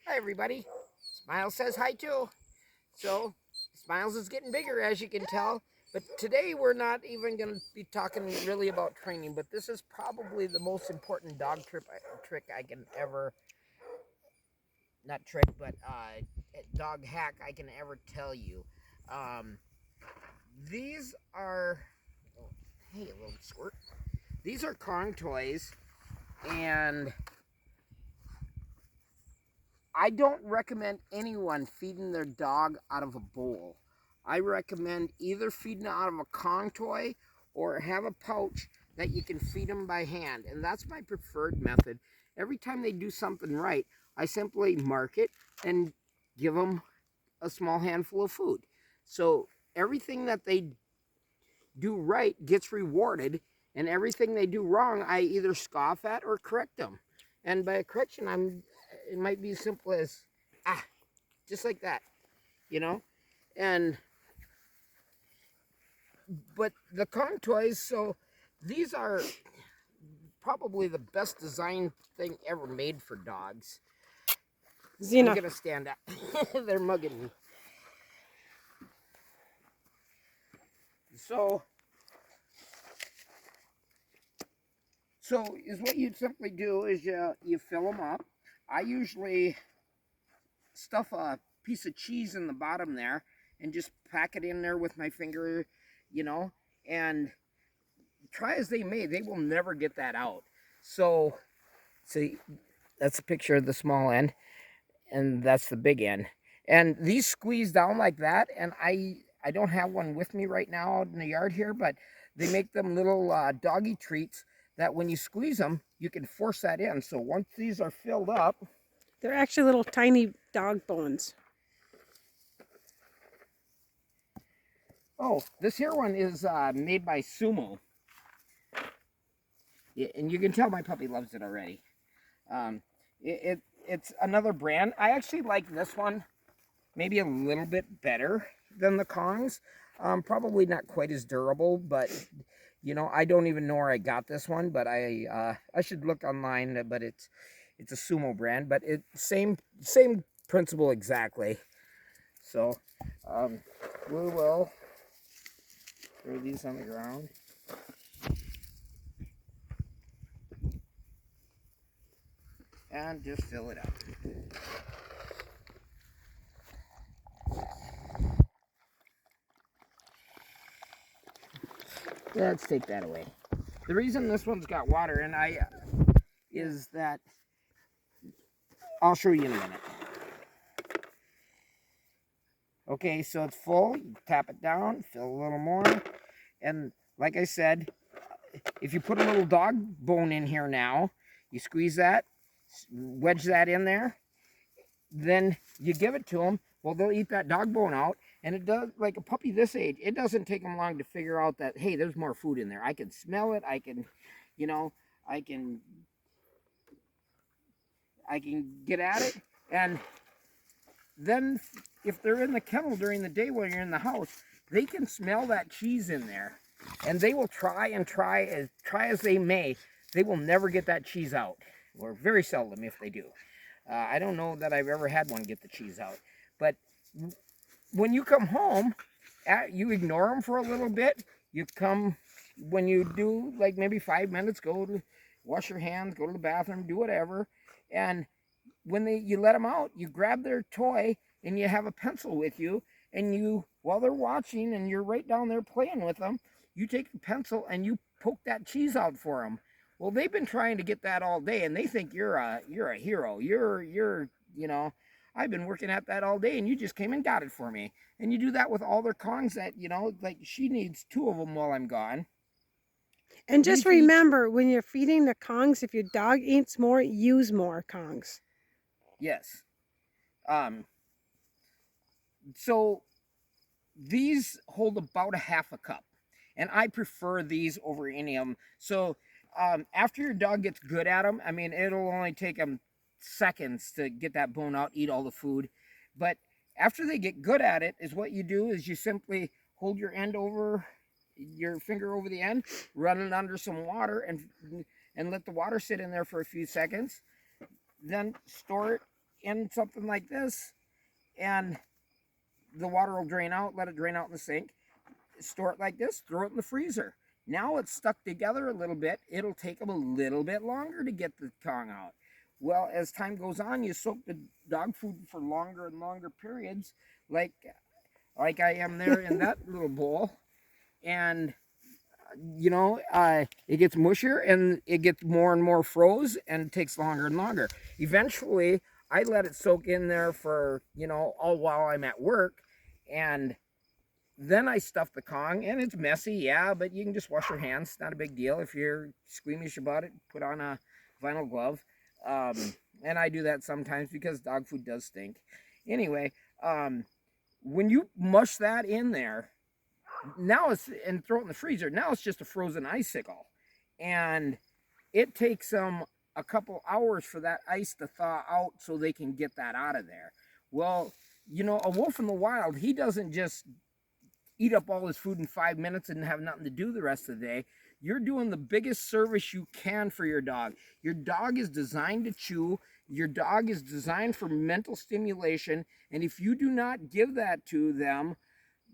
Hi, everybody. Smiles says hi, too. So, Smiles is getting bigger, as you can tell. But today we're not even going to be talking really about training, but this is probably the most important trick I can ever, not trick, but dog hack I can ever tell you. Um, these are, oh, hey, a little squirt. These are Kong toys, and I don't recommend anyone feeding their dog out of a bowl. I recommend either feeding out of a Kong toy or have a pouch that you can feed them by hand. And that's my preferred method. Every time they do something right, I simply mark it and give them a small handful of food. So everything that they do right gets rewarded, and everything they do wrong, I either scoff at or correct them. And by a correction, it might be as simple as just like that, you know. And but the Kong toys, so these are probably the best design thing ever made for dogs. Xena. I'm gonna stand up. They're mugging me. So is what you'd simply do is you fill them up. I usually stuff a piece of cheese in the bottom there and just pack it in there with my finger, you know, and try as they may, they will never get that out. So, see, that's a picture of the small end, and that's the big end. And these squeeze down like that, and I don't have one with me right now out in the yard here, but they make them little doggy treats that when you squeeze them, you can force that in. So once these are filled up, They're actually little tiny dog bones. oh, this here one is made by Sumo. Yeah, and you can tell my puppy loves it already. Um, it's another brand. I actually like this one maybe a little bit better than the Kongs. Probably not quite as durable, but you know, I don't even know where I got this one, but I should look online. But it's a Sumo brand, but it same principle exactly. So we will throw these on the ground. And just fill it up. Let's take that away. The reason this one's got water in is that I'll show you in a minute. Okay, so it's full. You tap it down, fill a little more, and like I said, if you put a little dog bone in here now, you squeeze that, wedge that in there, then you give it to them. Well, they'll eat that dog bone out, and it does, like a puppy this age, it doesn't take them long to figure out that, hey, there's more food in there. I can smell it. I can, you know, I can get at it. And then if they're in the kennel during the day when you're in the house, they can smell that cheese in there, and they will try as they may, they will never get that cheese out, or very seldom if they do. I don't know that I've ever had one get the cheese out. But when you come home, you ignore them for a little bit. You come, when you do, like maybe 5 minutes, go to wash your hands, go to the bathroom, do whatever. And when you let them out, you grab their toy and you have a pencil with you. And you, while they're watching and you're right down there playing with them, you take the pencil and you poke that cheese out for them. Well, they've been trying to get that all day, and they think you're a hero. You're you know, I've been working at that all day, and you just came and got it for me. And you do that with all their Kongs that, you know, like she needs 2 of them while I'm gone. And just remember, when you're feeding the Kongs, if your dog eats more, use more Kongs. Yes. So these hold about a half a cup, and I prefer these over any of them. So after your dog gets good at them, I mean, it'll only take them seconds to get that bone out, eat all the food. But after they get good at it, is what you do is you simply hold your finger over the end, run it under some water, and let the water sit in there for a few seconds. Then store it in something like this, and the water will drain out, let it drain out in the sink, store it like this, throw it in the freezer. Now it's stuck together a little bit. It'll take them a little bit longer to get the Kong out. Well, as time goes on, you soak the dog food for longer and longer periods, like I am there in that little bowl, and it gets mushier and it gets more and more froze, and it takes longer and longer. Eventually, I let it soak in there for all while I'm at work, and then I stuff the Kong, and it's messy, yeah, but you can just wash your hands. It's not a big deal. If you're squeamish about it, put on a vinyl glove. And I do that sometimes because dog food does stink. Anyway, when you mush that in there, and throw it in the freezer, now it's just a frozen icicle. And it takes them a couple hours for that ice to thaw out so they can get that out of there. Well, a wolf in the wild, he doesn't just eat up all his food in 5 minutes and have nothing to do the rest of the day. You're doing the biggest service you can for your dog. Your dog is designed to chew. Your dog is designed for mental stimulation. And if you do not give that to them,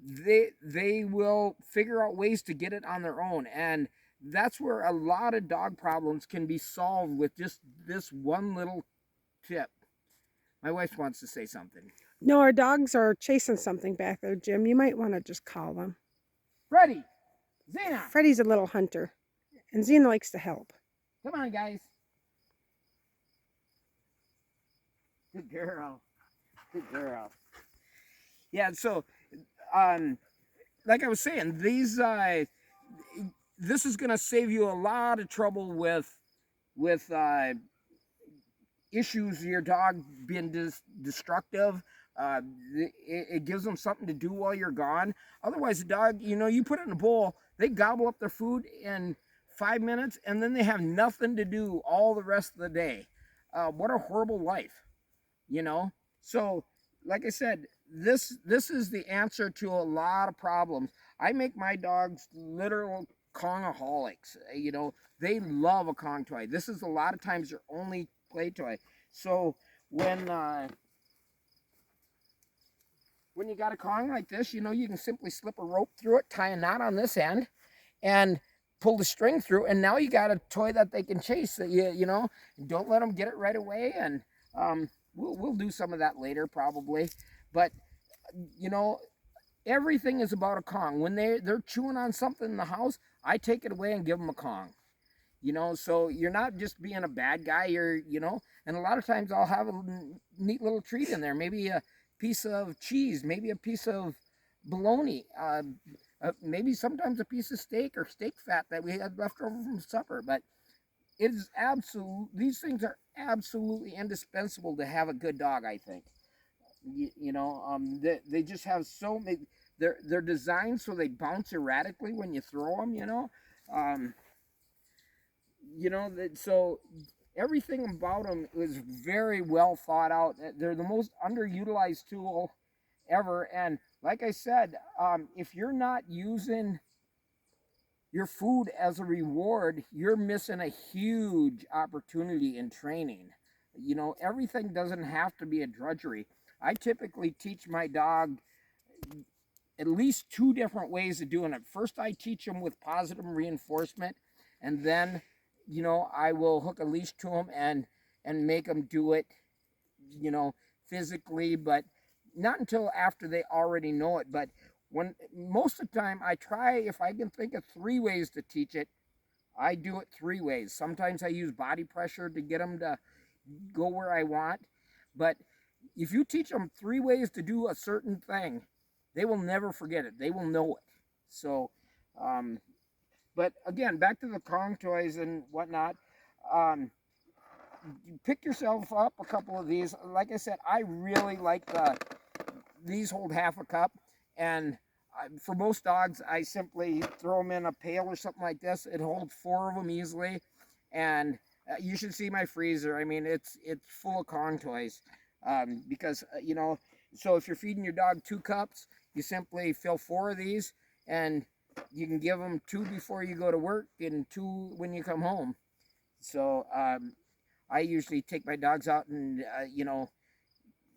they will figure out ways to get it on their own. And that's where a lot of dog problems can be solved with just this one little tip. My wife wants to say something. No, our dogs are chasing something back there, Jim. You might want to just call them. Freddie! Xena! Freddie's a little hunter, and Xena likes to help. Come on, guys. Good girl. Good girl. Yeah, so, like I was saying, this is going to save you a lot of trouble with issues of your dog being destructive. It gives them something to do while you're gone. Otherwise, the dog, you put it in a bowl, they gobble up their food in 5 minutes, and then they have nothing to do all the rest of the day. What a horrible life, So, like I said, this is the answer to a lot of problems. I make my dogs literal Kongaholics. They love a Kong toy. This is a lot of times their only play toy. So when you got a Kong like this, you can simply slip a rope through it, tie a knot on this end, and pull the string through, and now you got a toy that they can chase. Don't let them get it right away, and we'll do some of that later probably. But everything is about a Kong. When they're chewing on something in the house, I take it away and give them a Kong. So you're not just being a bad guy. And a lot of times I'll have a neat little treat in there. Maybe a piece of cheese, maybe a piece of bologna, maybe sometimes a piece of steak or steak fat that we had left over from supper. But it is these things are absolutely indispensable to have a good dog, I think. They just have so many. They're designed so they bounce erratically when you throw them. So everything about them is very well thought out. They're the most underutilized tool ever. And like I said, if you're not using your food as a reward, you're missing a huge opportunity in training. Everything doesn't have to be a drudgery. I typically teach my dog at least 2 different ways of doing it. First, I teach them with positive reinforcement, and then I will hook a leash to them and make them do it, physically, but not until after they already know it. But most of the time I try, if I can think of 3 ways to teach it, I do it 3 ways. Sometimes I use body pressure to get them to go where I want. But if you teach them 3 ways to do a certain thing, they will never forget it. They will know it. So, but again, back to the Kong toys and whatnot. Pick yourself up a couple of these. Like I said, I really like these hold half a cup, and for most dogs, I simply throw them in a pail or something like this. It holds 4 of them easily, and you should see my freezer. I mean, it's full of Kong toys, because so if you're feeding your dog 2 cups, you simply fill 4 of these, and you can give them 2 before you go to work and 2 when you come home. So I usually take my dogs out and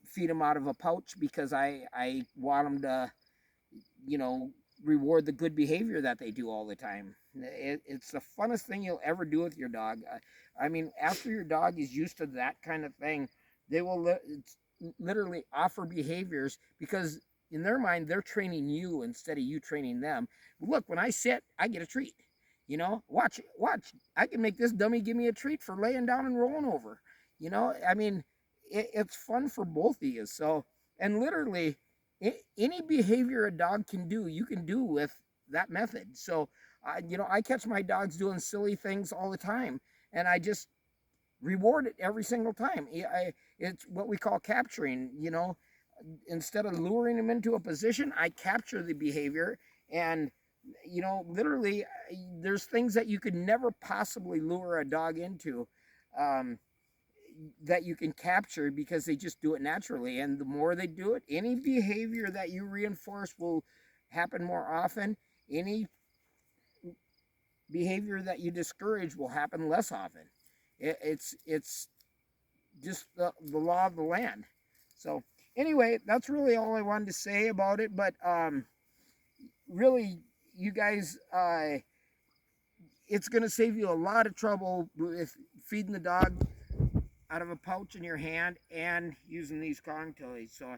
feed them out of a pouch because I want them to, you know, reward the good behavior that they do all the time. It's the funnest thing you'll ever do with your dog. I mean, after your dog is used to that kind of thing, they will literally offer behaviors because in their mind they're training you instead of you training them. Look, when I sit, I get a treat. You know, watch. I can make this dummy give me a treat for laying down and rolling over. You know, I mean, it's fun for both of you. So, and literally, any behavior a dog can do, you can do with that method. So, you know, I catch my dogs doing silly things all the time, and I just reward it every single time. It's what we call capturing. You know, instead of luring them into a position, I capture the behavior, and you know, literally, there's things that you could never possibly lure a dog into. Um, that you can capture because they just do it naturally. And the more they do it, any behavior that you reinforce will happen more often. Any behavior that you discourage will happen less often. It's just the law of the land. So anyway, that's really all I wanted to say about it. But really, you guys, it's going to save you a lot of trouble with feeding the dog out of a pouch in your hand and using these Kong toys. So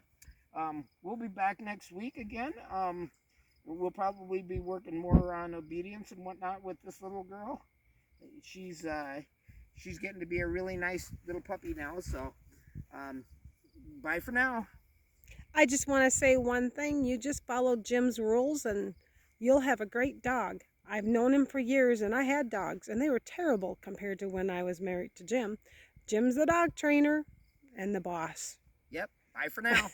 we'll be back next week again. We'll probably be working more on obedience and whatnot with this little girl. She's getting to be a really nice little puppy now. So bye for now. I just want to say one thing. You just follow Jim's rules and you'll have a great dog. I've known him for years and I had dogs and they were terrible compared to when I was married to Jim. Jim's the dog trainer and the boss. Yep. Bye for now.